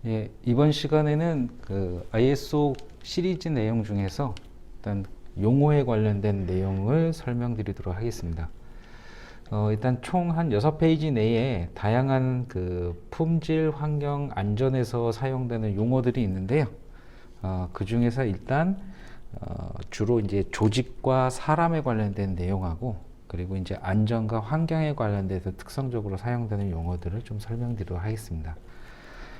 예, 이번 시간에는 그 ISO 시리즈 내용 중에서 일단 용어에 관련된 내용을 설명드리도록 하겠습니다. 일단 총 한 6페이지 내에 다양한 그 품질, 환경, 안전에서 사용되는 용어들이 있는데요. 그 중에서 일단 주로 이제 조직과 사람에 관련된 내용하고, 그리고 이제 안전과 환경에 관련돼서 특성적으로 사용되는 용어들을 좀 설명드리도록 하겠습니다.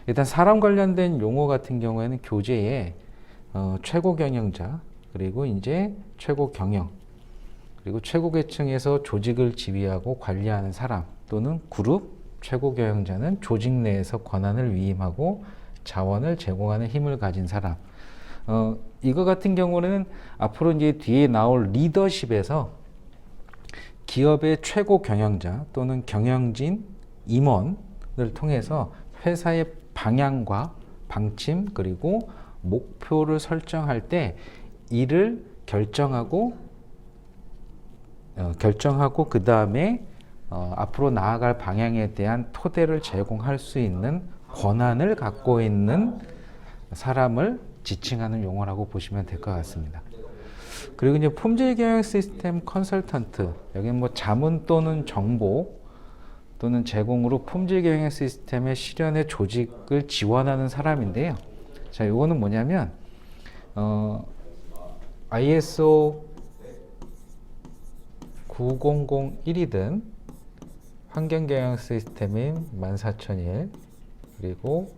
일단 사람 관련된 용어 같은 경우에는 교재에 최고 경영자, 그리고 이제 최고 경영, 그리고 최고 계층에서 조직을 지휘하고 관리하는 사람 또는 그룹, 최고 경영자는 조직 내에서 권한을 위임하고 자원을 제공하는 힘을 가진 사람. 이거 같은 경우는 앞으로 이제 뒤에 나올 리더십에서 기업의 최고 경영자 또는 경영진, 임원을 통해서 회사의 방향과 방침 그리고 목표를 설정할 때 이를 결정하고 그 다음에 앞으로 나아갈 방향에 대한 토대를 제공할 수 있는 권한을 갖고 있는 사람을 지칭하는 용어라고 보시면 될 것 같습니다. 그리고 이제 품질 경영 시스템 컨설턴트, 여기는 뭐 자문 또는 정보 또는 제공으로 품질 경영 시스템의 실현의 조직을 지원하는 사람인데요. 자, 요거는 뭐냐면 ISO 9001이든 환경 경영 시스템인 14001, 그리고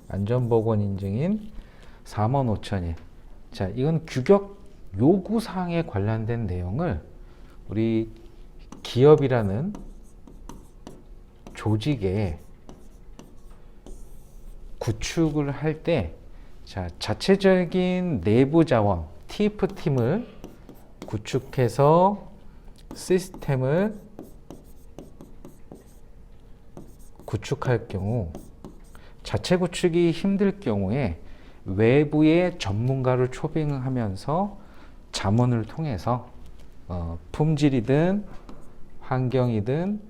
안전보건 인증인 45001. 자, 이건 규격 요구사항에 관련된 내용을 우리 기업이라는 조직에 구축을 할 때, 자, 자체적인 내부 자원, TF팀을 구축해서 시스템을 구축할 경우, 자체 구축이 힘들 경우에 외부의 전문가를 초빙하면서 자문을 통해서 품질이든 환경이든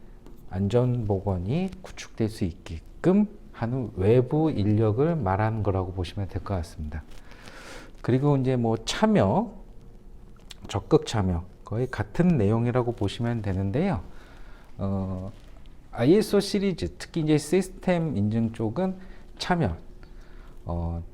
안전보건이 구축될 수 있게끔 하는 외부 인력을 말하는 거라고 보시면 될 것 같습니다. 그리고 이제 뭐 참여, 적극 참여, 거의 같은 내용이라고 보시면 되는데요. ISO 시리즈, 특히 이제 시스템 인증 쪽은 참여,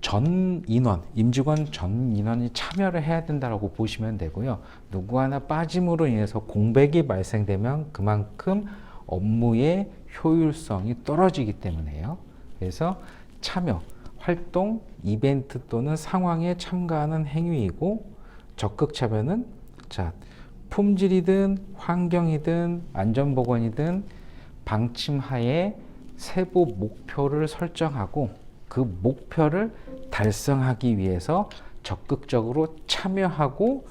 전 인원, 임직원 전 인원이 참여를 해야 된다고 보시면 되고요. 누구 하나 빠짐으로 인해서 공백이 발생되면 그만큼 업무의 효율성이 떨어지기 때문에요. 그래서 참여, 활동, 이벤트 또는 상황에 참가하는 행위이고, 적극 참여는 자, 품질이든 환경이든 안전보건이든 방침하에 세부 목표를 설정하고 그 목표를 달성하기 위해서 적극적으로 참여하고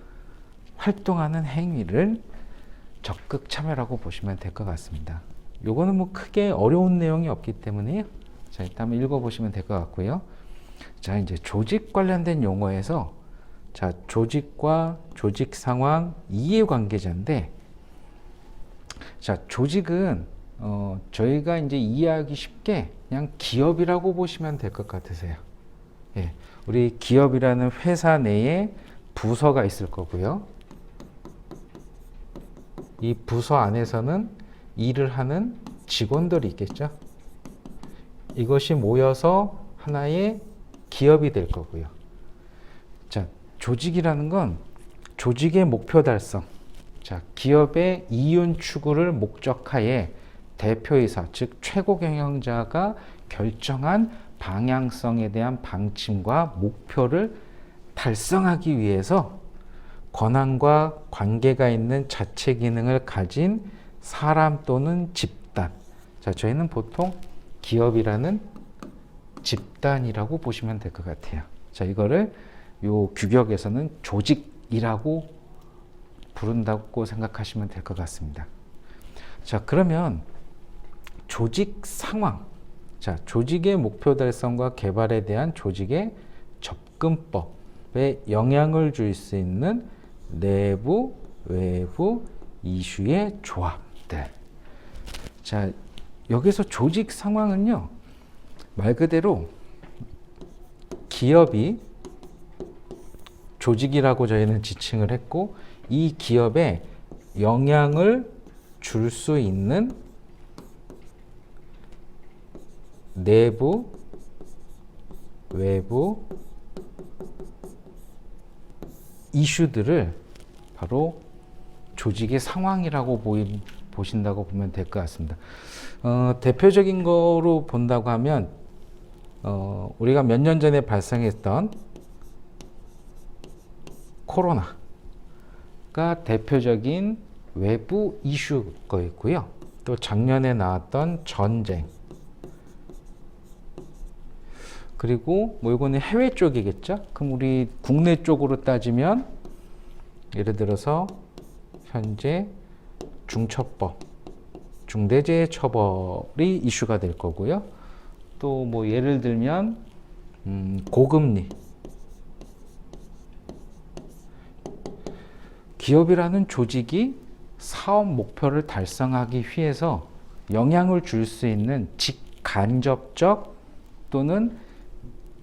활동하는 행위를 적극 참여라고 보시면 될 것 같습니다. 요거는 뭐 크게 어려운 내용이 없기 때문에요. 자, 일단 한번 읽어보시면 될 것 같고요. 자, 이제 조직 관련된 용어에서, 자, 조직과 조직 상황 이해관계자인데, 자, 조직은 저희가 이제 이해하기 쉽게 그냥 기업이라고 보시면 될 것 같으세요. 예, 우리 기업이라는 회사 내에 부서가 있을 거고요. 이 부서 안에서는 일을 하는 직원들이 있겠죠. 이것이 모여서 하나의 기업이 될 거고요. 자, 조직이라는 건 조직의 목표 달성, 자, 기업의 이윤 추구를 목적하에 대표이사, 즉 최고 경영자가 결정한 방향성에 대한 방침과 목표를 달성하기 위해서 권한과 관계가 있는 자체 기능을 가진 사람 또는 집단. 자, 저희는 보통 기업이라는 집단이라고 보시면 될 것 같아요. 자, 이거를 요 규격에서는 조직이라고 부른다고 생각하시면 될 것 같습니다. 자, 그러면 조직 상황. 자, 조직의 목표 달성과 개발에 대한 조직의 접근법에 영향을 줄 수 있는 내부, 외부 이슈의 조합들. 자, 여기서 조직 상황은요, 말 그대로 기업이 조직이라고 저희는 지칭을 했고, 이 기업에 영향을 줄 수 있는 내부, 외부 이슈들을 바로 조직의 상황이라고 보신다고 보면 될 것 같습니다. 대표적인 거로 본다고 하면 우리가 몇 년 전에 발생했던 코로나가 대표적인 외부 이슈거였고요. 또 작년에 나왔던 전쟁, 그리고 뭐 이거는 해외 쪽이겠죠. 그럼 우리 국내 쪽으로 따지면 예를 들어서 현재 중처법, 중대재해처벌이 이슈가 될 거고요. 또 뭐 예를 들면 고금리, 기업이라는 조직이 사업 목표를 달성하기 위해서 영향을 줄 수 있는 직간접적 또는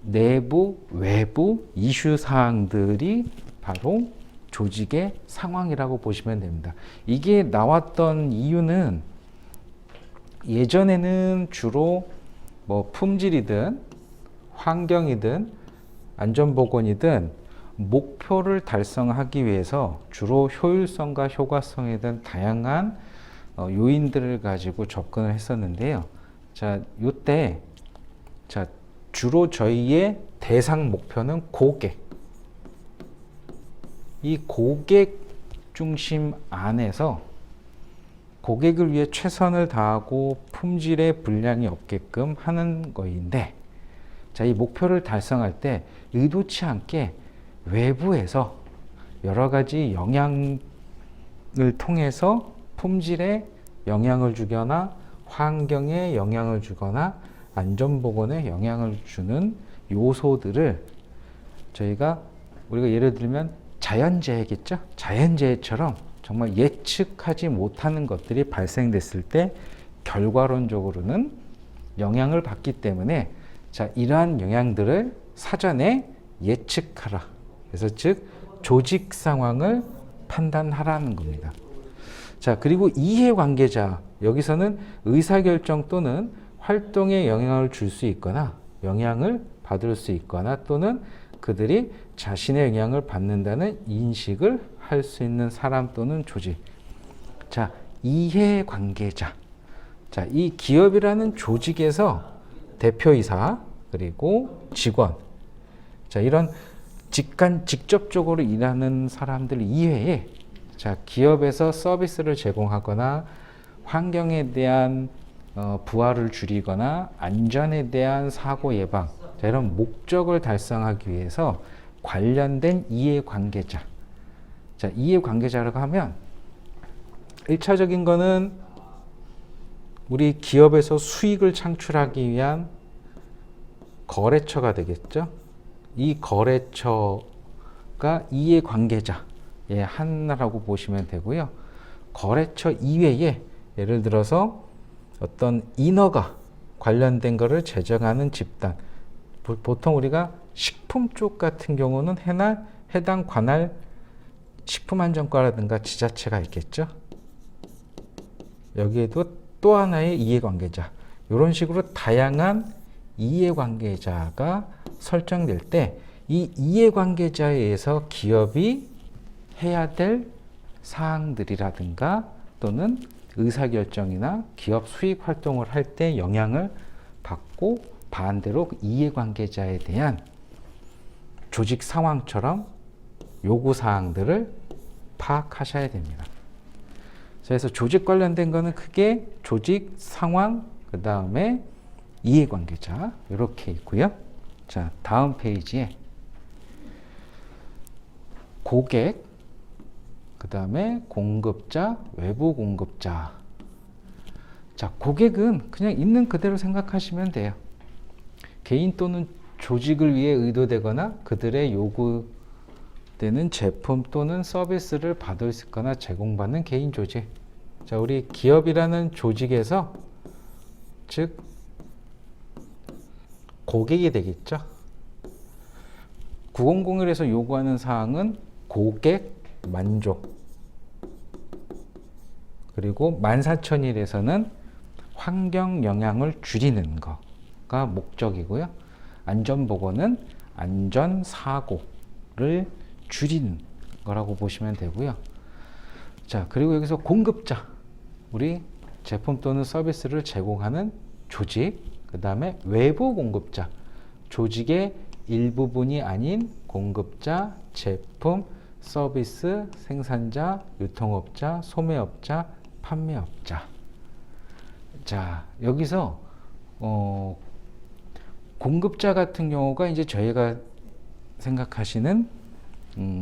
내부, 외부 이슈 사항들이 바로 조직의 상황이라고 보시면 됩니다. 이게 나왔던 이유는 예전에는 주로 뭐 품질이든 환경이든 안전보건이든 목표를 달성하기 위해서 주로 효율성과 효과성에 대한 다양한 요인들을 가지고 접근을 했었는데요. 자, 요때 주로 저희의 대상 목표는 고객. 이 고객 중심 안에서 고객을 위해 최선을 다하고 품질에 불량이 없게끔 하는 거인데, 자, 이 목표를 달성할 때 의도치 않게 외부에서 여러 가지 영향을 통해서 품질에 영향을 주거나 환경에 영향을 주거나 안전보건에 영향을 주는 요소들을 우리가 예를 들면 자연재해겠죠? 자연재해처럼 정말 예측하지 못하는 것들이 발생됐을 때 결과론적으로는 영향을 받기 때문에, 자, 이러한 영향들을 사전에 예측하라. 그래서 즉 조직 상황을 판단하라는 겁니다. 자, 그리고 이해관계자, 여기서는 의사결정 또는 활동에 영향을 줄 수 있거나 영향을 받을 수 있거나 또는 그들이 자신의 영향을 받는다는 인식을 할 수 있는 사람 또는 조직. 자, 이해관계자. 자, 이 기업이라는 조직에서 대표이사 그리고 직원, 자, 이런 직접적으로 일하는 사람들 이외에, 자, 기업에서 서비스를 제공하거나 환경에 대한 부하를 줄이거나 안전에 대한 사고 예방, 자, 이런 목적을 달성하기 위해서 관련된 이해관계자. 자, 이해관계자라고 하면 1차적인 거는 우리 기업에서 수익을 창출하기 위한 거래처가 되겠죠. 이 거래처가 이해관계자의 하나라고 보시면 되고요. 거래처 이외에 예를 들어서 어떤 인허가 관련된 거를 제정하는 집단, 보통 우리가 식품 쪽 같은 경우는 해당 관할 식품안전과라든가 지자체가 있겠죠. 여기에도 또 하나의 이해관계자, 이런 식으로 다양한 이해관계자가 설정될 때 이 이해관계자에 의해서 기업이 해야 될 사항들이라든가 또는 의사결정이나 기업 수익 활동을 할 때 영향을 받고, 반대로 이해관계자에 대한 조직 상황처럼 요구사항들을 파악하셔야 됩니다. 그래서 조직 관련된 거는 크게 조직 상황, 그 다음에 이해관계자 이렇게 있고요. 자, 다음 페이지에 고객, 그 다음에 공급자, 외부 공급자. 자, 고객은 그냥 있는 그대로 생각하시면 돼요. 개인 또는 조직을 위해 의도되거나 그들의 요구되는 제품 또는 서비스를 받을 수 있거나 제공받는 개인 조직. 자, 우리 기업이라는 조직에서 즉 고객이 되겠죠. 9001에서 요구하는 사항은 고객 만족, 그리고 14001에서는 환경 영향을 줄이는 거가 목적이고요. 안전보건은 안전사고를 줄이는 거라고 보시면 되고요. 자, 그리고 여기서 공급자, 우리 제품 또는 서비스를 제공하는 조직, 그 다음에 외부 공급자, 조직의 일부분이 아닌 공급자, 제품, 서비스, 생산자, 유통업자, 소매업자, 판매업자. 자, 여기서 공급자 같은 경우가 이제 저희가 생각하시는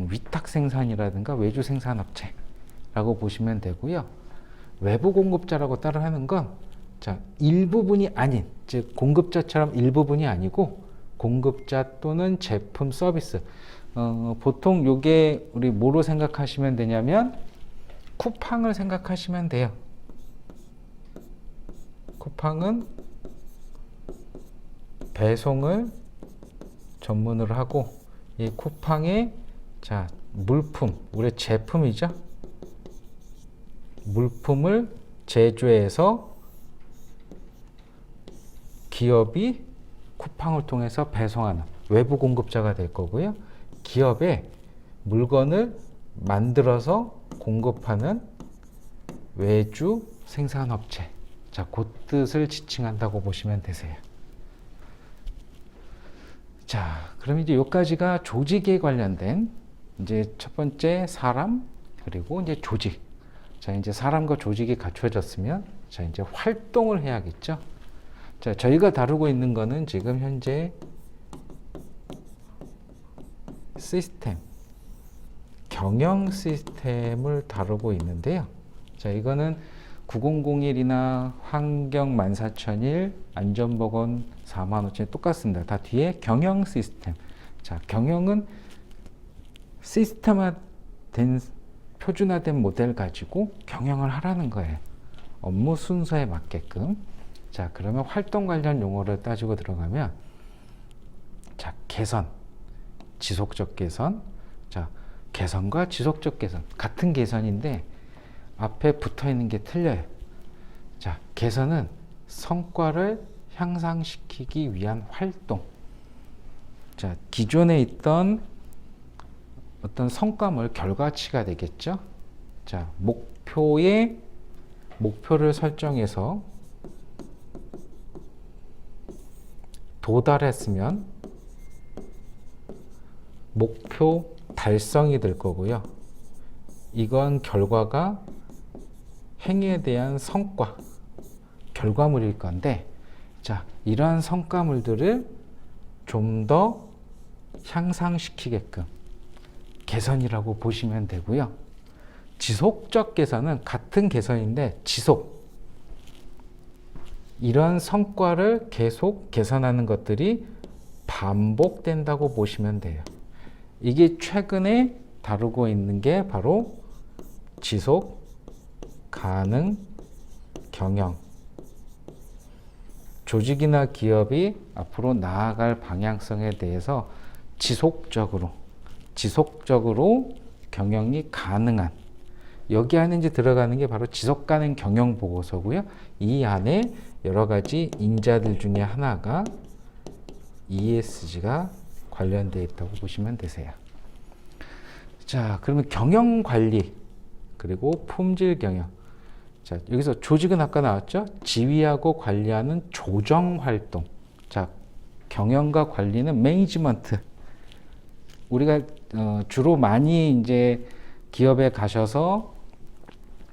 위탁 생산이라든가 외주 생산업체라고 보시면 되고요. 외부 공급자라고 따로 하는 건 자, 일부분이 아닌, 즉 공급자처럼 일부분이 아니고 공급자 또는 제품 서비스. 보통 요게 우리 뭐로 생각하시면 되냐면 쿠팡을 생각하시면 돼요. 쿠팡은 배송을 전문으로 하고 이 쿠팡의 자, 물품, 우리 제품이죠. 물품을 제조해서 기업이 쿠팡을 통해서 배송하는 외부 공급자가 될 거고요. 기업에 물건을 만들어서 공급하는 외주 생산업체. 자, 그 뜻을 지칭한다고 보시면 되세요. 자, 그럼 이제 여기까지가 조직에 관련된 이제 첫 번째 사람, 그리고 이제 조직. 자, 이제 사람과 조직이 갖춰졌으면 자, 이제 활동을 해야겠죠. 자, 저희가 다루고 있는 거는 지금 현재 시스템, 경영 시스템을 다루고 있는데요. 자, 이거는 9001이나 환경 14001, 안전보건 45000 똑같습니다. 다 뒤에 경영 시스템. 자, 경영은 시스템화된 표준화된 모델 가지고 경영을 하라는 거예요. 업무 순서에 맞게끔. 자, 그러면 활동 관련 용어를 따지고 들어가면 자, 개선, 지속적 개선. 자, 개선과 지속적 개선 같은 개선인데 앞에 붙어 있는 게 틀려요. 자, 개선은 성과를 향상시키기 위한 활동. 자, 기존에 있던 어떤 성과물 결과치가 되겠죠. 자, 목표를 설정해서 도달했으면 목표 달성이 될 거고요. 이건 결과가 행위에 대한 성과, 결과물일 건데, 자, 이러한 성과물들을 좀 더 향상시키게끔 개선이라고 보시면 되고요. 지속적 개선은 같은 개선인데 지속. 이런 성과를 계속 개선하는 것들이 반복된다고 보시면 돼요. 이게 최근에 다루고 있는 게 바로 지속 가능 경영. 조직이나 기업이 앞으로 나아갈 방향성에 대해서 지속적으로 경영이 가능한, 여기 안에 이제 들어가는 게 바로 지속 가능 경영 보고서고요. 이 안에 여러 가지 인자들 중에 하나가 ESG가 관련되어 있다고 보시면 되세요. 자, 그러면 경영 관리 그리고 품질 경영. 자, 여기서 조직은 아까 나왔죠? 지휘하고 관리하는 조정 활동. 자, 경영과 관리는 매니지먼트. 우리가 주로 많이 이제 기업에 가셔서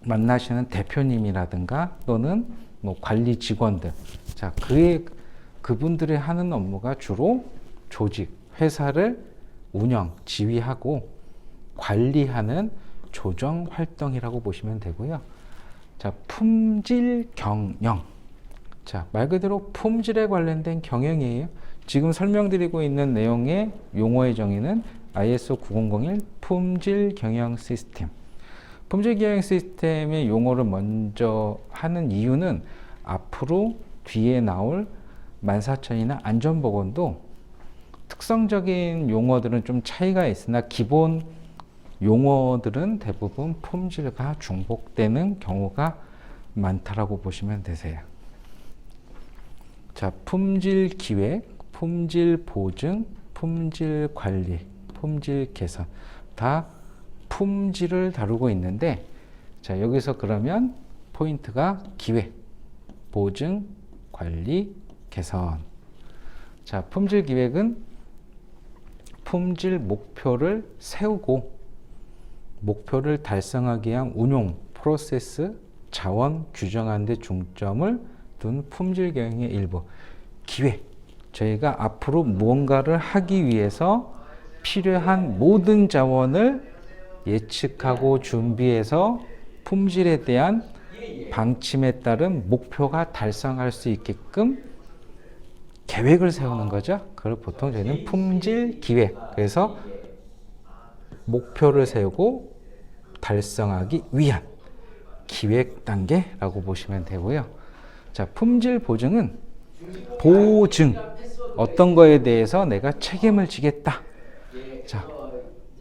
만나시는 대표님이라든가 또는 뭐 관리 직원들. 자, 그분들이 하는 업무가 주로 조직, 회사를 운영, 지휘하고 관리하는 조정 활동이라고 보시면 되고요. 자, 품질 경영. 자, 말 그대로 품질에 관련된 경영이에요. 지금 설명드리고 있는 내용의 용어의 정의는 ISO 9001 품질 경영 시스템. 품질 경영 시스템의 용어를 먼저 하는 이유는 앞으로 뒤에 나올 14000이나 안전보건도 특성적인 용어들은 좀 차이가 있으나 기본 용어들은 대부분 품질과 중복되는 경우가 많다라고 보시면 되세요. 자, 품질 기획, 품질 보증, 품질 관리, 품질 개선 다 품질을 다루고 있는데, 자, 여기서 그러면 포인트가 기획, 보증, 관리, 개선. 자, 품질 기획은 품질 목표를 세우고 목표를 달성하기 위한 운용, 프로세스, 자원 규정하는 데 중점을 둔 품질 경영의 일부. 기획, 저희가 앞으로 무언가를 하기 위해서 필요한 모든 자원을 예측하고 준비해서 품질에 대한 방침에 따른 목표가 달성할 수 있게끔 계획을 세우는 거죠. 그걸 보통 저희는 품질 기획. 그래서 목표를 세우고 달성하기 위한 기획 단계라고 보시면 되고요. 자, 품질 보증은 보증, 어떤 거에 대해서 내가 책임을 지겠다. 자,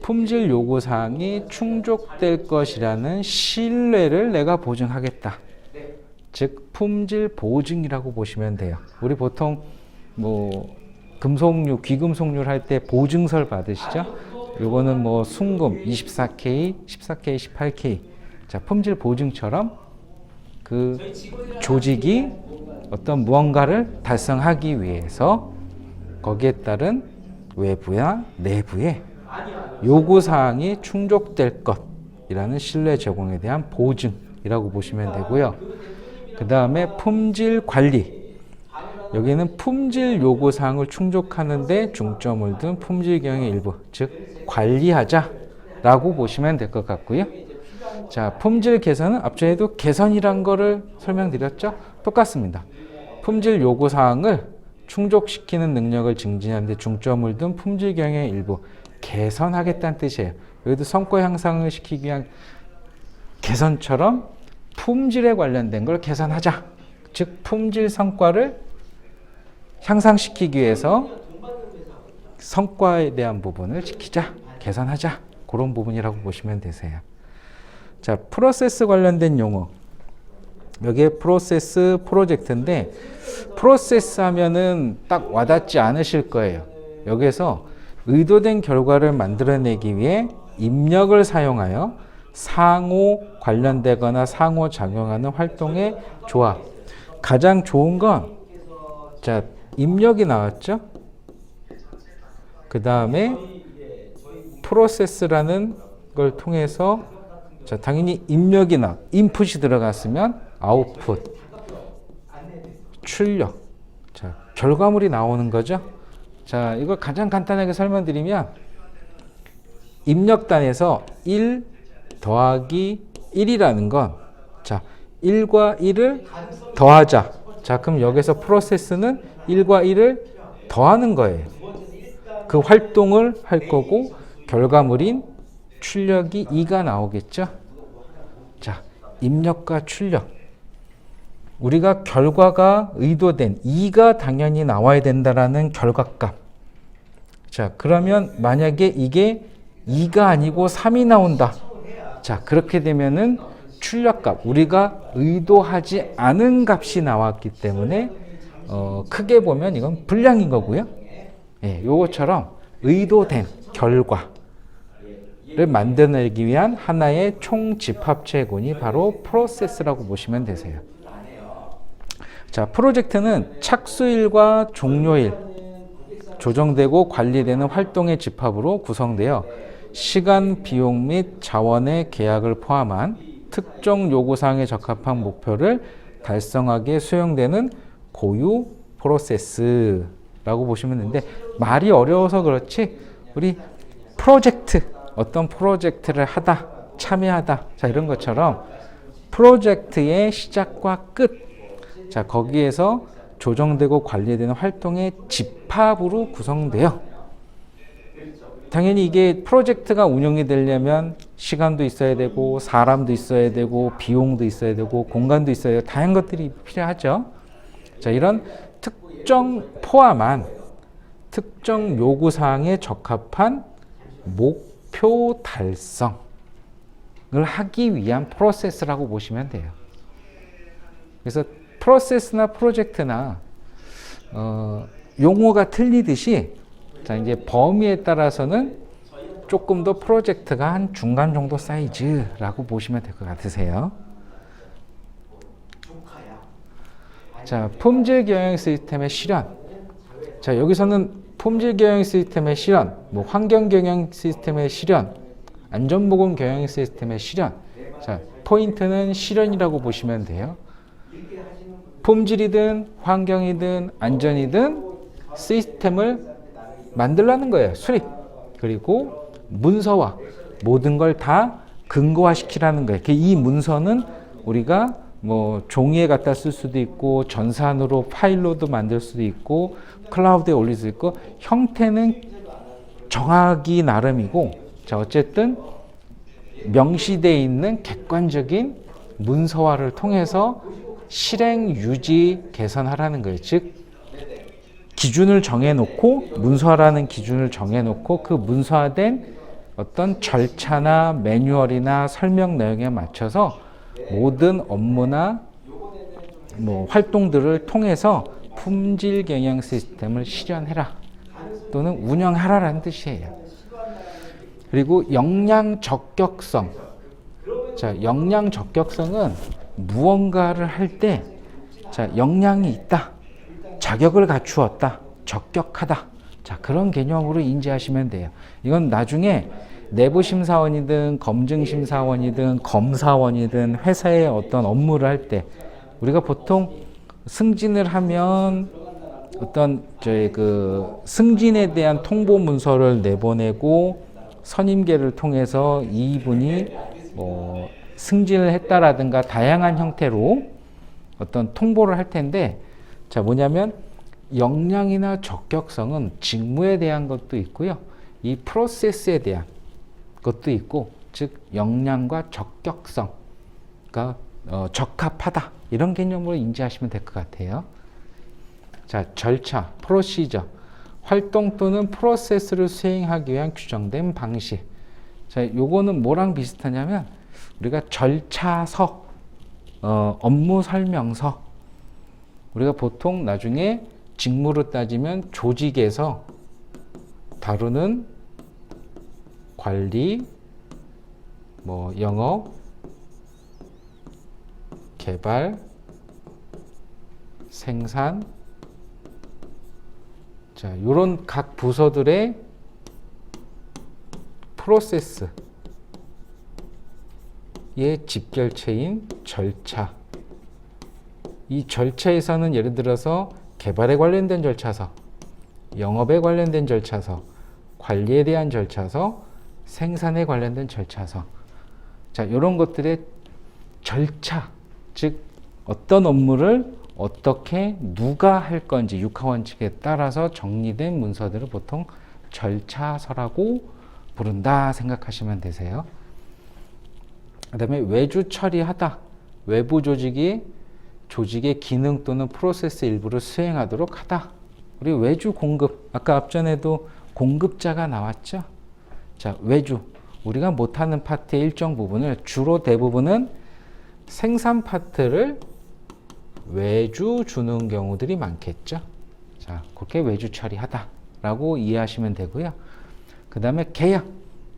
품질 요구사항이 충족될 것이라는 신뢰를 내가 보증하겠다. 즉 품질 보증이라고 보시면 돼요. 우리 보통 뭐 금속류, 귀금속류를 할 때 보증서를 받으시죠? 요거는 뭐 순금 24K, 14K, 18K. 자, 품질 보증처럼 그 조직이 어떤 무언가를 달성하기 위해서 거기에 따른 외부나 내부의 요구사항이 충족될 것이라는 신뢰 제공에 대한 보증이라고 보시면 되고요. 그 다음에 품질 관리. 여기는 품질 요구사항을 충족하는 데 중점을 둔 품질 경영의 일부, 즉 관리하자라고 보시면 될 것 같고요. 자, 품질 개선은 앞전에도 개선이란 거를 설명드렸죠? 똑같습니다. 품질 요구사항을 충족시키는 능력을 증진하는 데 중점을 둔 품질 경영의 일부, 개선하겠다는 뜻이에요. 여기도 성과 향상을 시키기 위한 개선처럼 품질에 관련된 걸 개선하자. 즉 품질 성과를 향상시키기 위해서 성과에 대한 부분을 지키자, 개선하자. 그런 부분이라고 보시면 되세요. 자, 프로세스 관련된 용어. 여기에 프로세스 프로젝트인데, 프로세스 하면은 딱 와닿지 않으실 거예요. 여기서 의도된 결과를 만들어내기 위해 입력을 사용하여 상호 관련되거나 상호작용하는 활동의 조합. 가장 좋은 건, 자, 입력이 나왔죠? 그 다음에 프로세스라는 걸 통해서, 자, 당연히 입력이 인풋이 들어갔으면 아웃풋, 출력, 자, 결과물이 나오는 거죠. 자, 이걸 가장 간단하게 설명드리면, 입력단에서 1 더하기 1이라는 건, 자, 1과 1을 더하자. 자, 그럼 여기서 프로세스는 1과 1을 더하는 거예요. 그 활동을 할 거고, 결과물인 출력이 2가 나오겠죠. 자, 입력과 출력. 우리가 결과가 의도된 2가 당연히 나와야 된다라는 결과값. 자, 그러면 만약에 이게 2가 아니고 3이 나온다. 자, 그렇게 되면은 출력값, 우리가 의도하지 않은 값이 나왔기 때문에 크게 보면 이건 불량인 거고요. 예, 요것처럼 의도된 결과를 만들어내기 위한 하나의 총집합체군이 바로 프로세스라고 보시면 되세요. 자, 프로젝트는 착수일과 종료일, 조정되고 관리되는 활동의 집합으로 구성되어 시간, 비용 및 자원의 계약을 포함한 특정 요구사항에 적합한 목표를 달성하기에 수용되는 고유 프로세스라고 보시면 되는데, 말이 어려워서 그렇지 우리 프로젝트, 어떤 프로젝트를 하다, 참여하다, 자, 이런 것처럼 프로젝트의 시작과 끝, 자, 거기에서 조정되고 관리되는 활동의 집합으로 구성돼요. 당연히 이게 프로젝트가 운영이 되려면 시간도 있어야 되고, 사람도 있어야 되고, 비용도 있어야 되고, 공간도 있어야 되고, 다양한 것들이 필요하죠. 자, 이런 특정 특정 요구사항에 적합한 목표 달성을 하기 위한 프로세스라고 보시면 돼요. 그래서 프로세스나 프로젝트나 용어가 틀리듯이 자, 이제 범위에 따라서는 조금 더 프로젝트가 한 중간 정도 사이즈라고 보시면 될 것 같으세요. 자, 품질 경영 시스템의 실현. 자, 여기서는 품질 경영 시스템의 실현, 뭐 환경 경영 시스템의 실현, 안전보건 경영 시스템의 실현. 자, 포인트는 실현이라고 보시면 돼요. 품질이든 환경이든 안전이든 시스템을 만들라는 거예요. 수립. 그리고 문서화. 모든 걸 다 근거화시키라는 거예요. 이 문서는 우리가 뭐 종이에 갖다 쓸 수도 있고 전산으로 파일로도 만들 수도 있고 클라우드에 올릴 수 있고 형태는 정하기 나름이고 자 어쨌든 명시되어 있는 객관적인 문서화를 통해서 실행, 유지, 개선하라는 거예요. 즉 기준을 정해놓고 문서화라는 기준을 정해놓고 그 문서화된 어떤 절차나 매뉴얼이나 설명 내용에 맞춰서 모든 업무나 뭐 활동들을 통해서 품질 경영 시스템을 실현해라 또는 운영하라라는 뜻이에요. 그리고 역량 적격성. 자, 역량 적격성은 무언가를 할 때 자, 역량이 있다. 자격을 갖추었다. 적격하다. 자, 그런 개념으로 인지하시면 돼요. 이건 나중에 내부 심사원이든 검증 심사원이든 검사원이든 회사의 어떤 업무를 할 때 우리가 보통 승진을 하면 어떤 저희 그 승진에 대한 통보 문서를 내보내고 선임계를 통해서 이분이 뭐 승진을 했다라든가 다양한 형태로 어떤 통보를 할 텐데 자 뭐냐면 역량이나 적격성은 직무에 대한 것도 있고요. 이 프로세스에 대한 것도 있고 즉 역량과 적격성 그러니까 적합하다 이런 개념으로 인지하시면 될 것 같아요. 자 절차, 프로시저 활동 또는 프로세스를 수행하기 위한 규정된 방식. 자 요거는 뭐랑 비슷하냐면 우리가 절차서 업무 설명서 우리가 보통 나중에 직무로 따지면 조직에서 다루는 관리, 뭐 영업, 개발, 생산, 자, 요런 각 부서들의 프로세스의 집결체인 절차. 이 절차에서는 예를 들어서 개발에 관련된 절차서, 영업에 관련된 절차서, 관리에 대한 절차서, 생산에 관련된 절차서. 자, 이런 것들의 절차, 즉 어떤 업무를 어떻게 누가 할 건지 육하원칙에 따라서 정리된 문서들을 보통 절차서라고 부른다 생각하시면 되세요. 그 다음에 외주 처리하다. 외부 조직의 기능 또는 프로세스 일부를 수행하도록 하다. 우리 외주 공급, 아까 앞전에도 공급자가 나왔죠. 자, 외주. 우리가 못하는 파트의 일정 부분을 주로 대부분은 생산 파트를 외주 주는 경우들이 많겠죠. 자, 그렇게 외주 처리하다라고 이해하시면 되고요. 그 다음에 계약.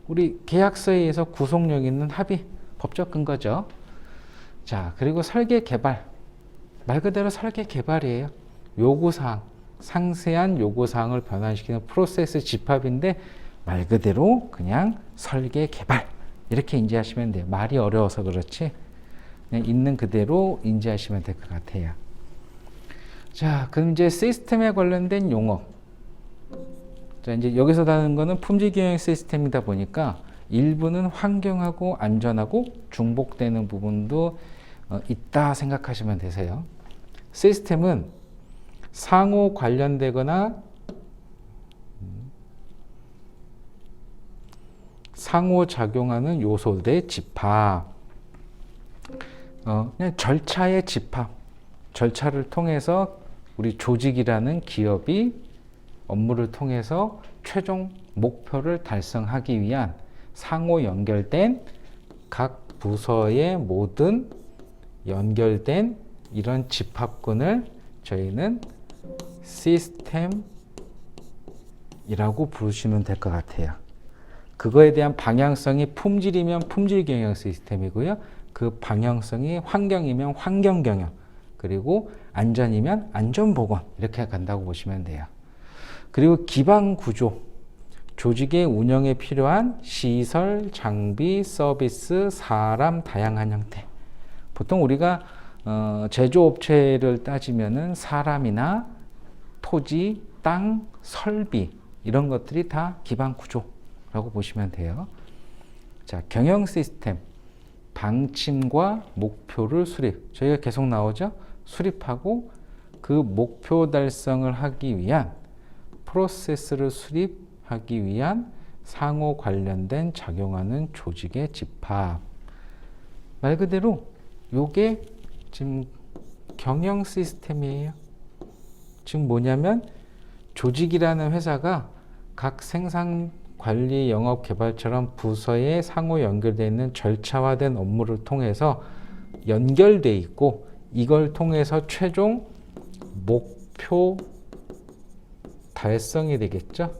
우리 계약서에 의해서 구속력 있는 합의, 법적 근거죠. 자, 그리고 설계 개발. 말 그대로 설계 개발이에요. 요구사항, 상세한 요구사항을 변환시키는 프로세스 집합인데 말 그대로 그냥 설계 개발 이렇게 인지하시면 돼요. 말이 어려워서 그렇지 그냥 있는 그대로 인지하시면 될 것 같아요. 자, 그럼 이제 시스템에 관련된 용어. 자, 이제 여기서 다루는 거는 품질 경영 시스템이다 보니까 일부는 환경하고 안전하고 중복되는 부분도 있다 생각하시면 되세요. 시스템은 상호 관련되거나 상호작용하는 요소들의 집합. 그냥 절차의 집합. 절차를 통해서 우리 조직이라는 기업이 업무를 통해서 최종 목표를 달성하기 위한 상호 연결된 각 부서의 모든 연결된 이런 집합군을 저희는 시스템이라고 부르시면 될 것 같아요. 그거에 대한 방향성이 품질이면 품질 경영 시스템이고요. 그 방향성이 환경이면 환경 경영, 그리고 안전이면 안전 보건, 이렇게 간다고 보시면 돼요. 그리고 기반 구조, 조직의 운영에 필요한 시설, 장비, 서비스, 사람, 다양한 형태. 보통 우리가 제조업체를 따지면은 사람이나 토지, 땅, 설비, 이런 것들이 다 기반 구조라고 보시면 돼요. 자, 경영 시스템, 방침과 목표를 수립. 저희가 계속 나오죠? 수립하고 그 목표 달성을 하기 위한 프로세스를 수립하기 위한 상호 관련된 작용하는 조직의 집합. 말 그대로 요게 지금 경영 시스템이에요. 지금 뭐냐면 조직이라는 회사가 각 생산 관리, 영업, 개발처럼 부서에 상호 연결되어 있는 절차화된 업무를 통해서 연결돼 있고, 이걸 통해서 최종 목표 달성이 되겠죠.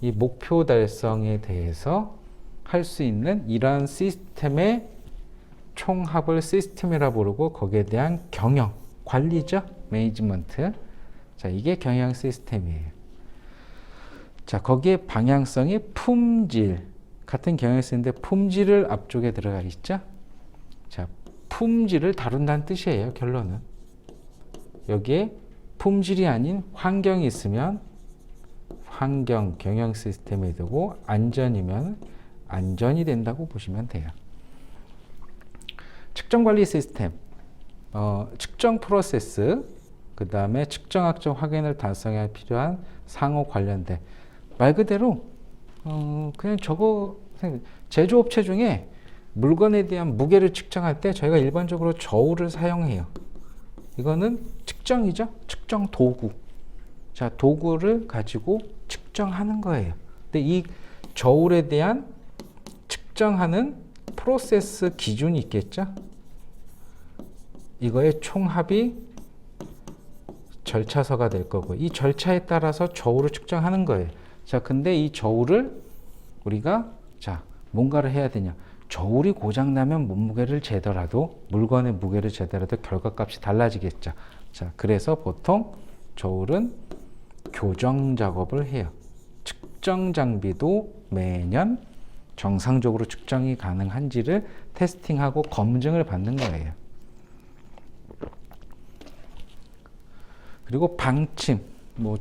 이 목표 달성에 대해서 할 수 있는 이러한 시스템의 총합을 시스템이라 부르고, 거기에 대한 경영, 관리죠. 매니지먼트. 자, 이게 경영 시스템이에요. 자, 거기에 방향성이 품질, 같은 경영 시스템인데 품질을 앞쪽에 들어가 있죠. 자, 품질을 다룬다는 뜻이에요. 결론은 여기에 품질이 아닌 환경이 있으면 환경 경영 시스템이 되고, 안전이면 안전이 된다고 보시면 돼요. 측정 관리 시스템, 측정 프로세스, 그 다음에 측정학적 확인을 달성해 필요한 상호 관련된, 말 그대로 그냥 저거, 제조업체 중에 물건에 대한 무게를 측정할 때 저희가 일반적으로 저울을 사용해요. 이거는 측정이죠. 측정 도구. 자, 도구를 가지고 측정하는 거예요. 근데 이 저울에 대한 측정하는 프로세스 기준이 있겠죠. 이거의 총합이 절차서가 될 거고, 이 절차에 따라서 저울을 측정하는 거예요. 자, 근데 이 저울을 우리가 자, 뭔가를 해야 되냐. 저울이 고장나면 몸무게를 재더라도, 물건의 무게를 재더라도 결과값이 달라지겠죠. 자, 그래서 보통 저울은 교정 작업을 해요. 측정 장비도 매년 정상적으로 측정이 가능한지를 테스팅하고 검증을 받는 거예요. 그리고 방침,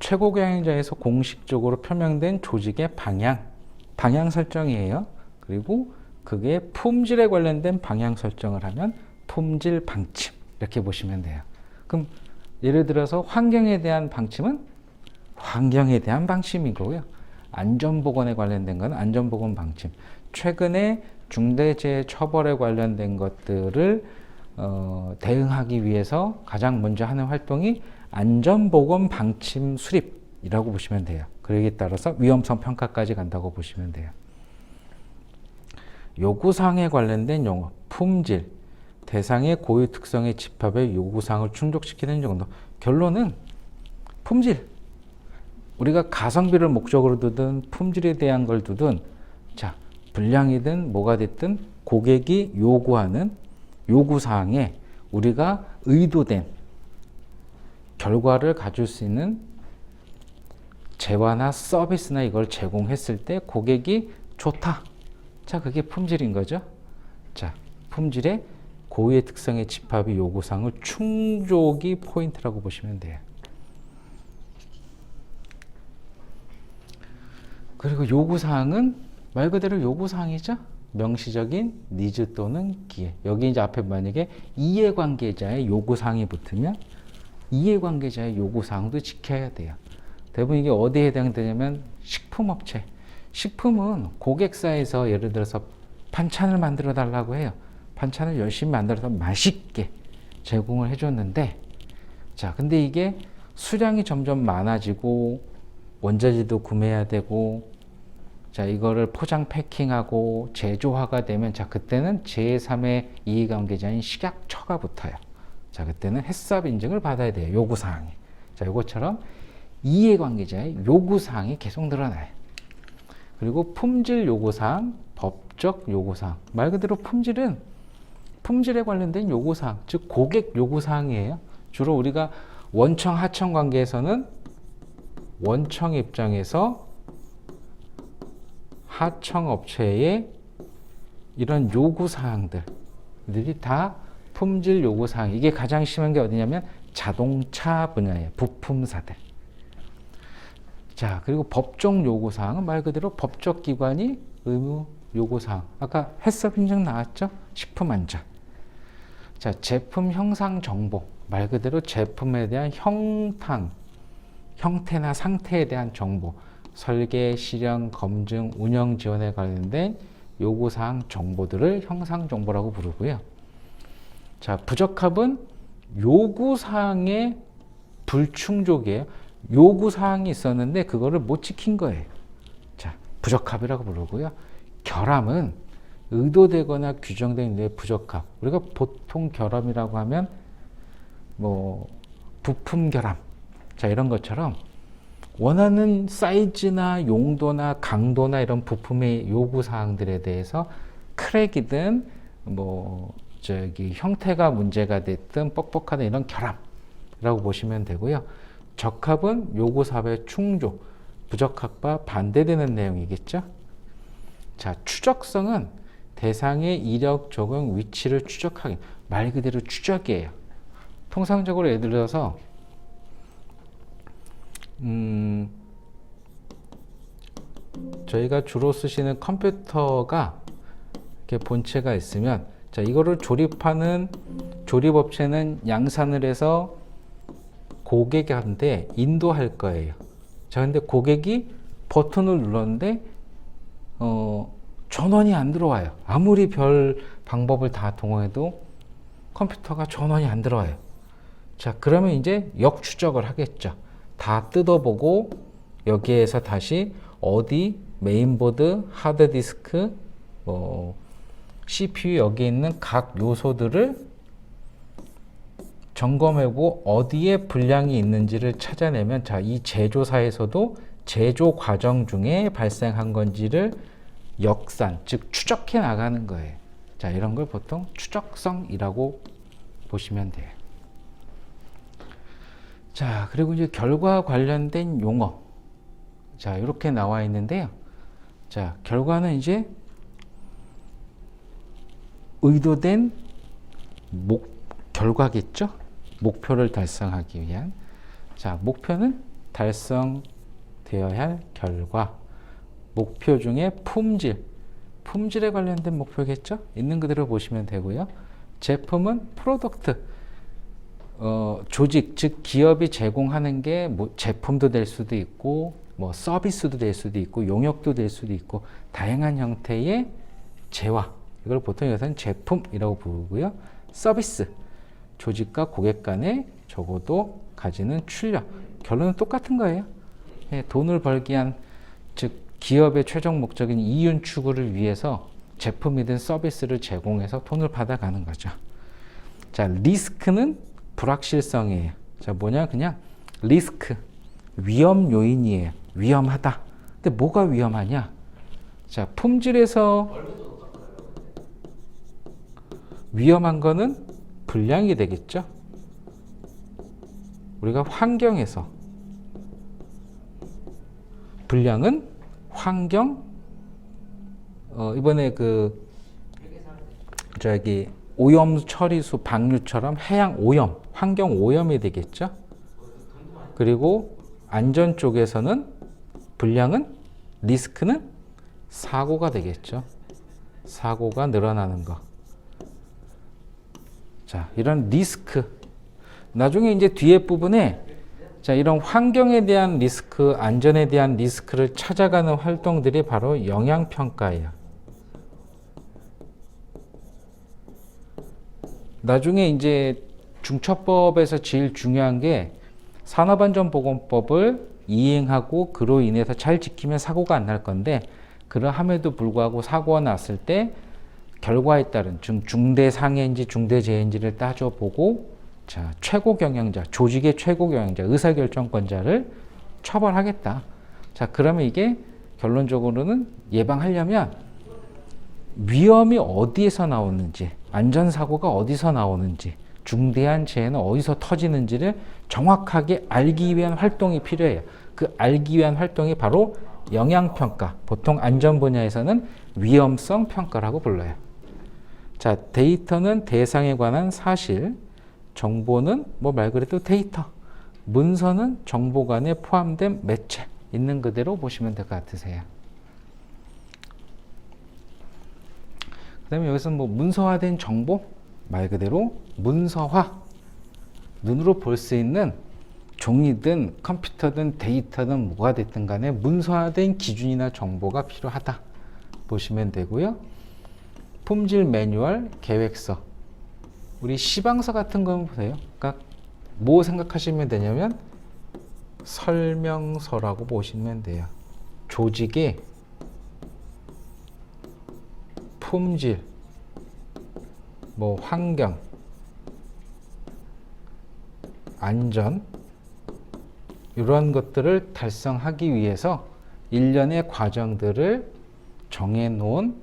최고 경영자에서 공식적으로 표명된 조직의 방향 설정이에요. 그리고 그게 품질에 관련된 방향 설정을 하면 품질 방침, 이렇게 보시면 돼요. 그럼 예를 들어서 환경에 대한 방침은 환경에 대한 방침이고요. 안전보건에 관련된 건 안전보건 방침. 최근에 중대재해 처벌에 관련된 것들을 대응하기 위해서 가장 먼저 하는 활동이 안전보건 방침 수립이라고 보시면 돼요. 그러기에 따라서 위험성 평가까지 간다고 보시면 돼요. 요구사항에 관련된 용어, 품질, 대상의 고유 특성의 집합의 요구사항을 충족시키는 정도. 결론은 품질. 우리가 가성비를 목적으로 두든 품질에 대한 걸 두든, 자, 분량이든 뭐가 됐든 고객이 요구하는 요구사항에 우리가 의도된 결과를 가질 수 있는 재화나 서비스나 이걸 제공했을 때 고객이 좋다. 자, 그게 품질인 거죠. 자, 품질의 고유의 특성의 집합의 요구사항을 충족이 포인트라고 보시면 돼요. 그리고 요구사항은 말 그대로 요구사항이죠. 명시적인 니즈 또는 기회. 여기 이제 앞에 만약에 이해관계자의 요구사항이 붙으면 이해관계자의 요구사항도 지켜야 돼요. 대부분 이게 어디에 해당되냐면 식품업체. 식품은 고객사에서 예를 들어서 반찬을 만들어 달라고 해요. 반찬을 열심히 만들어서 맛있게 제공을 해줬는데, 자, 근데 이게 수량이 점점 많아지고 원자재도 구매해야 되고, 자, 이거를 포장 패킹하고 제조화가 되면, 자, 그때는 제3의 이해관계자인 식약처가 붙어요. 자, 그때는 해썹 인증을 받아야 돼요. 요구사항이. 자, 요것처럼 이해관계자의 요구사항이 계속 늘어나요. 그리고 품질 요구사항, 법적 요구사항. 말 그대로 품질은 품질에 관련된 요구사항, 즉 고객 요구사항이에요. 주로 우리가 원청, 하청 관계에서는 원청 입장에서 하청 업체의 이런 요구사항들이 다 품질 요구사항. 이게 가장 심한 게 어디냐면 자동차 분야의 부품사들. 자, 그리고 법적 요구사항은 말 그대로 법적 기관이 의무 요구사항. 아까 해썹 인증 나왔죠? 식품 안전. 자, 제품 형상 정보. 말 그대로 제품에 대한 형태나 상태에 대한 정보. 설계, 실현, 검증, 운영 지원에 관련된 요구사항 정보들을 형상 정보라고 부르고요. 자, 부적합은 요구사항의 불충족이에요. 요구사항이 있었는데 그거를 못 지킨 거예요. 자, 부적합이라고 부르고요. 결함은 의도되거나 규정된 내 부적합. 우리가 보통 결함이라고 하면 뭐 부품 결함. 자, 이런 것처럼 원하는 사이즈나 용도나 강도나 이런 부품의 요구사항들에 대해서 크랙이든 뭐 형태가 문제가 됐든 뻑뻑하다 이런 결함이라고 보시면 되고요. 적합은 요구사항의 충족, 부적합과 반대되는 내용이겠죠. 자, 추적성은 대상의 이력 적용 위치를 추적하기. 말 그대로 추적이에요. 통상적으로 예를 들어서 저희가 주로 쓰시는 컴퓨터가 이렇게 본체가 있으면, 자, 이거를 조립하는 조립업체는 양산을 해서 고객한테 인도할 거예요. 자, 근데 고객이 버튼을 눌렀는데 전원이 안 들어와요. 아무리 별 방법을 다 동원해도 컴퓨터가 전원이 안 들어와요. 자, 그러면 이제 역추적을 하겠죠. 다 뜯어보고 여기에서 다시 어디 메인보드, 하드디스크, CPU 여기 있는 각 요소들을 점검하고 어디에 불량이 있는지를 찾아내면, 자, 이 제조사에서도 제조 과정 중에 발생한 건지를 역산, 즉 추적해 나가는 거예요. 자, 이런 걸 보통 추적성이라고 보시면 돼요. 자, 그리고 이제 결과 관련된 용어. 자, 이렇게 나와 있는데요. 자, 결과는 이제 의도된 결과겠죠? 목표를 달성하기 위한. 자, 목표는 달성되어야 할 결과. 목표 중에 품질에 관련된 목표겠죠? 있는 그대로 보시면 되고요. 제품은 프로덕트. 조직, 즉 기업이 제공하는 게 뭐 제품도 될 수도 있고 뭐 서비스도 될 수도 있고 용역도 될 수도 있고 다양한 형태의 재화, 이걸 보통 여기서는 제품이라고 부르고요. 서비스, 조직과 고객 간에 적어도 가지는 출력. 결론은 똑같은 거예요. 예, 돈을 벌기 위한, 즉 기업의 최종 목적인 이윤 추구를 위해서 제품이든 서비스를 제공해서 돈을 받아가는 거죠. 자, 리스크는 불확실성이에요. 자, 뭐냐, 그냥 리스크, 위험 요인이에요. 위험하다. 근데 뭐가 위험하냐? 자, 품질에서 위험한 거는 불량이 되겠죠. 우리가 환경에서, 불량은 환경, 이번에 오염 처리수 방류처럼 해양 오염, 환경 오염이 되겠죠. 그리고 안전 쪽에서는 불량은, 리스크는 사고가 되겠죠. 사고가 늘어나는 거. 자, 이런 리스크. 나중에 이제 뒤에 부분에, 자, 이런 환경에 대한 리스크, 안전에 대한 리스크를 찾아가는 활동들이 바로 영향평가예요. 나중에 이제 중처법에서 제일 중요한 게 산업안전보건법을 이행하고 그로 인해서 잘 지키면 사고가 안 날 건데, 그러함에도 불구하고 사고가 났을 때 결과에 따른 중대상해인지 중대재해인지를 따져보고, 자, 최고 경영자, 조직의 최고 경영자, 의사결정권자를 처벌하겠다. 자, 그러면 이게 결론적으로는 예방하려면 위험이 어디에서 나오는지, 안전사고가 어디서 나오는지, 중대한 재해는 어디서 터지는지를 정확하게 알기 위한 활동이 필요해요. 그 알기 위한 활동이 바로 영향평가, 보통 안전 분야에서는 위험성 평가라고 불러요. 자, 데이터는 대상에 관한 사실, 정보는 뭐 말 그대로 데이터, 문서는 정보관에 포함된 매체, 있는 그대로 보시면 될 것 같으세요. 그 다음에 여기서 뭐 문서화된 정보, 말 그대로 문서화, 눈으로 볼 수 있는 종이든 컴퓨터든 데이터든 뭐가 됐든 간에 문서화된 기준이나 정보가 필요하다 보시면 되고요. 품질 매뉴얼, 계획서, 우리 시방서 같은 거 보세요. 그러니까 뭐 생각하시면 되냐면 설명서라고 보시면 돼요. 조직의 품질, 뭐 환경, 안전, 이런 것들을 달성하기 위해서 일련의 과정들을 정해놓은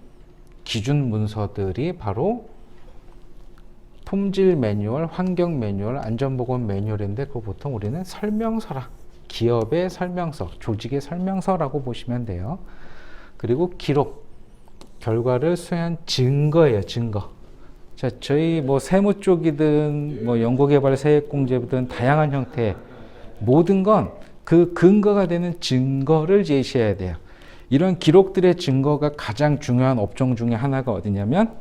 기준 문서들이 바로 품질 매뉴얼, 환경 매뉴얼, 안전보건 매뉴얼인데, 그거 보통 우리는 설명서라, 기업의 설명서, 조직의 설명서라고 보시면 돼요. 그리고 기록, 결과를 수행한 증거예요, 증거. 자, 저희 뭐 세무 쪽이든 뭐 연구개발 세액공제든 다양한 형태의 모든 건 그 근거가 되는 증거를 제시해야 돼요. 이런 기록들의 증거가 가장 중요한 업종 중에 하나가 어디냐면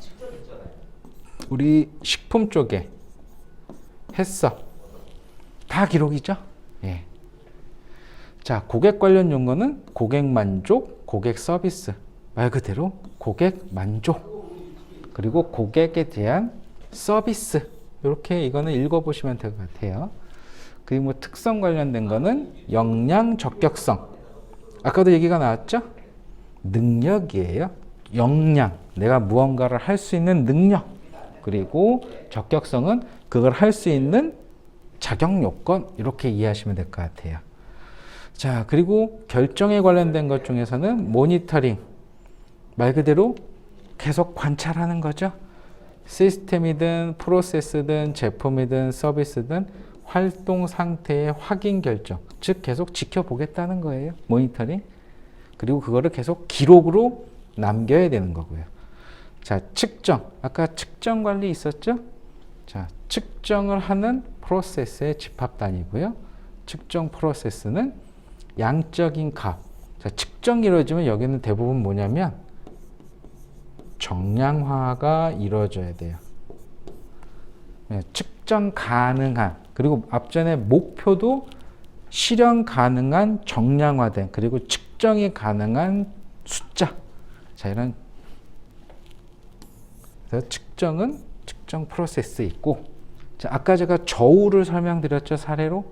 우리 식품 쪽에 했어. 다 기록이죠? 예. 자, 고객 관련 용어는 고객 만족, 고객 서비스. 말 그대로 고객 만족. 그리고 고객에 대한 서비스. 이렇게 이거는 읽어보시면 될 것 같아요. 그리고 뭐 특성 관련된 거는 역량, 적격성. 아까도 얘기가 나왔죠? 능력이에요. 역량. 내가 무언가를 할 수 있는 능력. 그리고 적격성은 그걸 할 수 있는 자격 요건. 이렇게 이해하시면 될 것 같아요. 자, 그리고 결정에 관련된 것 중에서는 모니터링. 말 그대로 계속 관찰하는 거죠. 시스템이든 프로세스든 제품이든 서비스든 활동 상태의 확인 결정, 즉 계속 지켜보겠다는 거예요. 모니터링. 그리고 그거를 계속 기록으로 남겨야 되는 거고요. 자, 측정. 아까 측정 관리 있었죠? 자, 측정을 하는 프로세스의 집합 단위고요. 측정 프로세스는 양적인 값. 자, 측정이 이루어지면 여기는 대부분 뭐냐면 정량화가 이루어져야 돼요. 네, 측정 가능한, 그리고 앞전에 목표도 실현 가능한 정량화된, 그리고 측정이 가능한 숫자. 자, 이런, 그래서 측정은 측정 프로세스 있고, 자, 아까 제가 저울을 설명드렸죠, 사례로.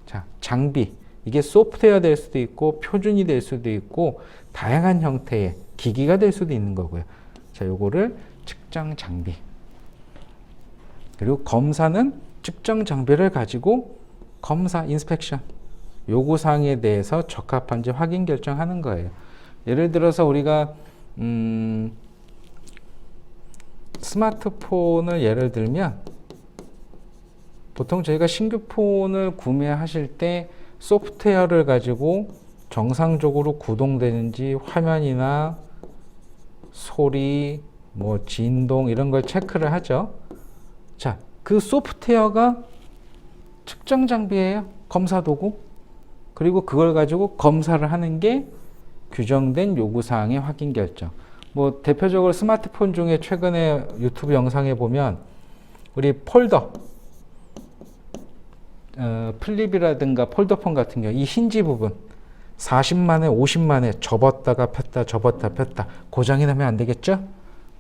자, 장비. 이게 소프트웨어 될 수도 있고, 표준이 될 수도 있고, 다양한 형태의 기기가 될 수도 있는 거고요. 자, 요거를 측정 장비. 그리고 검사는 측정 장비를 가지고 검사, 인스펙션, 요구사항에 대해서 적합한지 확인 결정하는 거예요. 예를 들어서 우리가 스마트폰을 예를 들면 보통 저희가 신규 폰을 구매하실 때 소프트웨어를 가지고 정상적으로 구동되는지 화면이나 소리, 뭐 진동 이런 걸 체크를 하죠. 자, 그 소프트웨어가 측정 장비예요. 검사 도구. 그리고 그걸 가지고 검사를 하는 게 규정된 요구사항의 확인 결정. 뭐 대표적으로 스마트폰 중에 최근에 유튜브 영상에 보면 우리 폴더, 플립이라든가 폴더폰 같은 경우 이 힌지 부분 40만에 50만에 접었다가 폈다 접었다 폈다 고장이 나면 안 되겠죠?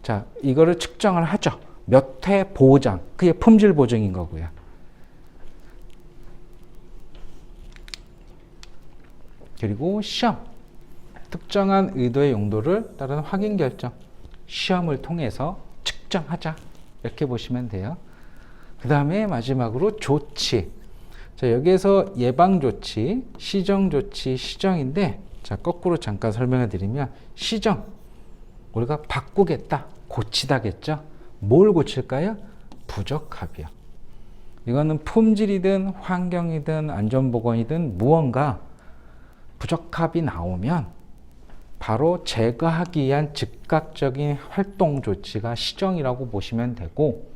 자, 이거를 측정을 하죠. 몇 회 보장, 그게 품질 보증인 거고요. 그리고 시험, 특정한 의도의 용도를 따른 확인 결정, 시험을 통해서 측정하자, 이렇게 보시면 돼요. 그 다음에 마지막으로 조치. 자, 여기에서 예방조치, 시정조치, 시정인데, 자, 거꾸로 잠깐 설명해 드리면, 시정, 우리가 바꾸겠다, 고치다겠죠. 뭘 고칠까요? 부적합이요. 이거는 품질이든 환경이든 안전보건이든 무언가 부적합이 나오면 바로 제거하기 위한 즉각적인 활동 조치가 시정이라고 보시면 되고,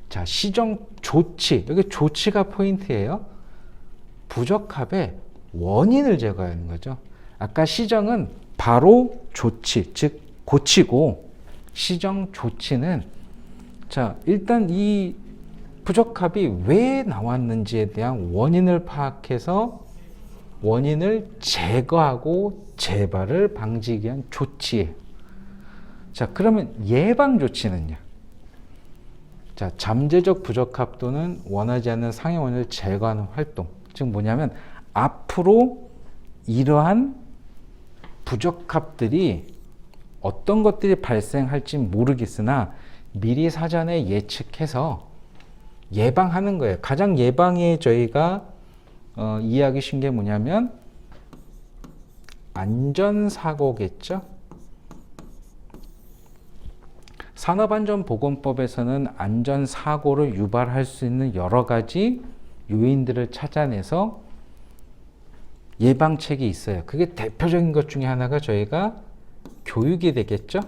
자, 시정 조치, 여기 조치가 포인트예요. 부적합의 원인을 제거하는 거죠. 아까 시정은 바로 조치, 즉 고치고, 시정 조치는, 자, 일단 이 부적합이 왜 나왔는지에 대한 원인을 파악해서 원인을 제거하고 재발을 방지하기 위한 조치예요. 자, 그러면 예방 조치는요? 자, 잠재적 부적합 또는 원하지 않는 상해 원인을 제거하는 활동. 즉 뭐냐면 앞으로 이러한 부적합들이 어떤 것들이 발생할지 모르겠으나 미리 사전에 예측해서 예방하는 거예요. 가장 예방에 저희가 이해하기 쉬운 게 뭐냐면 안전사고겠죠. 산업안전보건법에서는 안전사고를 유발할 수 있는 여러 가지 요인들을 찾아내서 예방책이 있어요. 그게 대표적인 것 중에 하나가 저희가 교육이 되겠죠.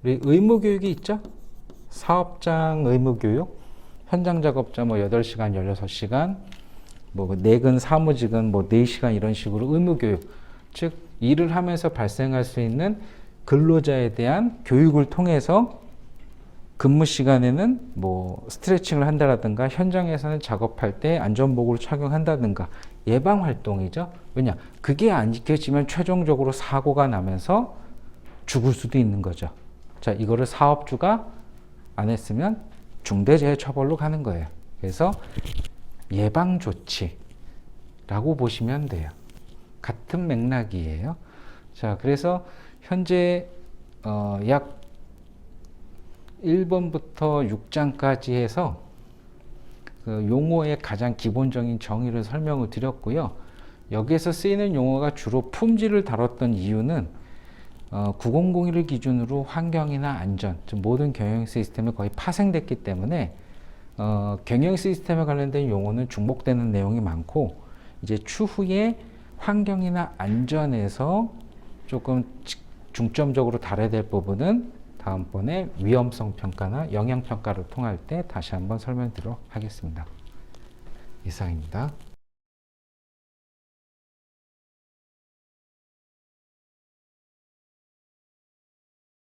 우리 의무교육이 있죠. 사업장 의무교육, 현장 작업자 뭐 8시간, 16시간, 뭐 내근 사무직은 뭐 4시간 이런 식으로 의무교육, 즉 일을 하면서 발생할 수 있는 근로자에 대한 교육을 통해서 근무 시간에는 뭐 스트레칭을 한다라든가 현장에서는 작업할 때 안전복을 착용한다든가 예방 활동이죠. 왜냐? 그게 안 지켜지면 최종적으로 사고가 나면서 죽을 수도 있는 거죠. 자, 이거를 사업주가 안 했으면 중대재해처벌로 가는 거예요. 그래서 예방 조치라고 보시면 돼요. 같은 맥락이에요. 자, 그래서 현재 약 1번부터 6장까지 해서 그 용어의 가장 기본적인 정의를 설명을 드렸고요. 여기에서 쓰이는 용어가 주로 품질을 다뤘던 이유는 9001을 기준으로 환경이나 안전, 즉 모든 경영 시스템이 거의 파생됐기 때문에 경영 시스템에 관련된 용어는 중복되는 내용이 많고, 이제 추후에 환경이나 안전에서 조금 중점적으로 다뤄야 될 부분은 다음번에 위험성 평가나 영향 평가를 통할 때 다시 한번 설명드리도록 하겠습니다. 이상입니다.